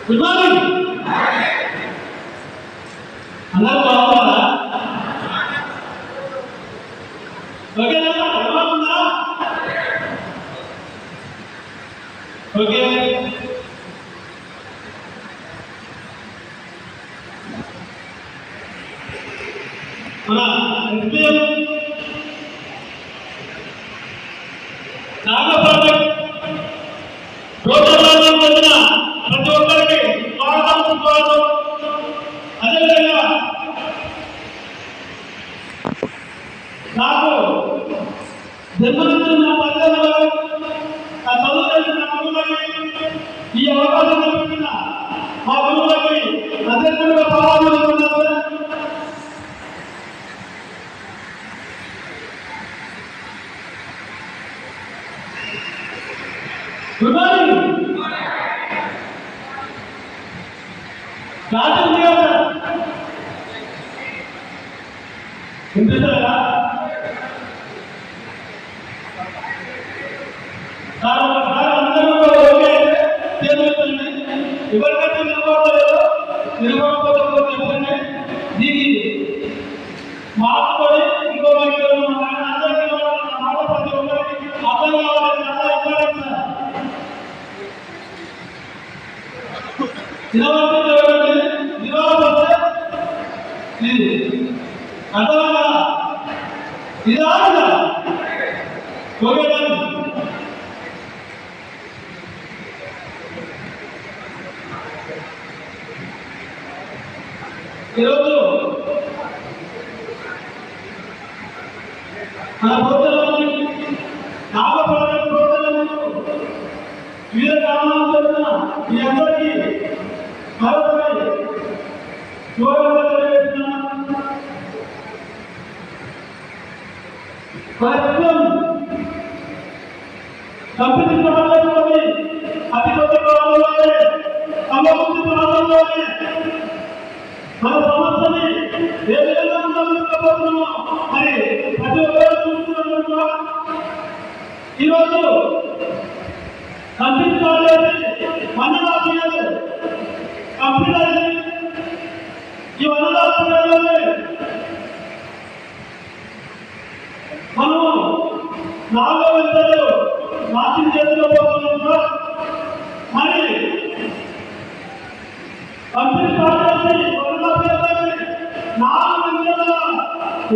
Good morning అందరూ బాగున్నారా? ఓకేనా? బాగుందా? ఓకే. మన ఎస్పీఎం నాగపల్లి ప్రోగ్రాంలో వచ్చిన ప్రతి ఒక్కరికి స్వాగతం. అదేవిధంగా నాకు జన్మనిచ్చిన తల్లిదండ్రులకు, నా చదువుతున్న గురువులకి, ఈ అవకాశం కల్పించిన మా గురువులకి అధ్యక్షులుగా పాల్గొన్నారు. Good morning. వినిపిస్తారా? అందరూ ఓకే అయితే చేస్తుంది. ఎవరికైతే నిలబడలేదో నిలబడకపోతే చెప్పండి. దీనికి మార్చుకొని ఇంకో అందరికీ మాట ప్రతి ఒక్కరికి అర్థం కావాలి. చాలా ఇంపార్టెంట్ సార్. నిలబడితే నిలబడితే ఇది అర్థమైనా ఇది ఆడుగా ఓకేనా? ఈరోజు మన భోజనాన్ని నాగపల్లి భోజనాలు వివిధ కారణాలు జరిగిన మీ అందరికీ మరొకటి శుభాకాంక్షలు తెలియజేస్తున్నాను. కంపెనీ ప్రాంతంలోని అతి కొత్త కాలంలోనే సమృద్ధి ప్రాంతంలోనే మన సమస్యని ఏ విధంగా ముందుకుపోతున్నామో మరి ప్రతి ఒక్కరు చూస్తున్నట్టు ఈరోజు కంపెనీ కాలేజీ వనరాశియాలు కంపెనీ ఈ వనరాశియాలోనే మనము 4వ విడతలు లాంచింగ్ చేసుకోబోతున్నాం సార్. మరి కంపెనీ కార్యాలయం 4 విడతల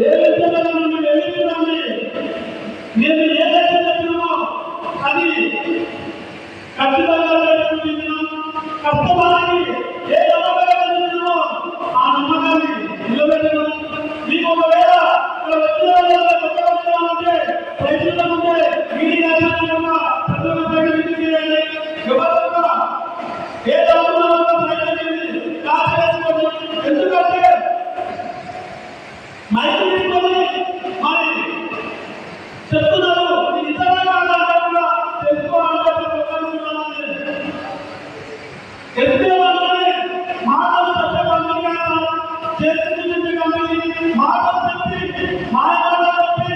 ఏ విధంగా మనం వెళ్ళిపోయింది. నేను ఏదైతే చెప్పినామో అది ఖచ్చితంగా కష్టపడాలి. ఏ నమ్మకాలు చెప్తున్నామో ఆ నమ్మకాన్ని నిలబెట్టడం. మీకు ఒకవేళ ఇక్కడ వచ్చిన ప్రయత్నించకుంటే మీడియా ఎవరు ఏ ఎందుకంటే మైకి తీసుకొని మరి చెప్తున్నారు. నిజంగా తెలుసుకోవాలంటే మాటలు చెప్పి మాటలు చెప్పి మాయమాటలు చెప్పి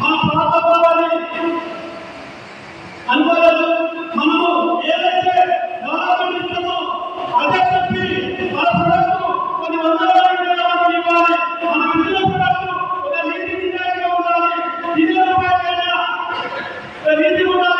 మన ప్రాంతాలని అనుకోలేదు. మనము ఏదైతే గవర్నమెంట్ ఇస్తుందో అదే చెప్పి మన ప్రొడక్ట్ కొన్ని వందల ఇవ్వాలి. మనం ఇచ్చిన ప్రొడక్ట్ ఒక నీతి నిజాయితీగా ఉండాలి. 10 రూపాయలైనా నీతి ఉండాలి.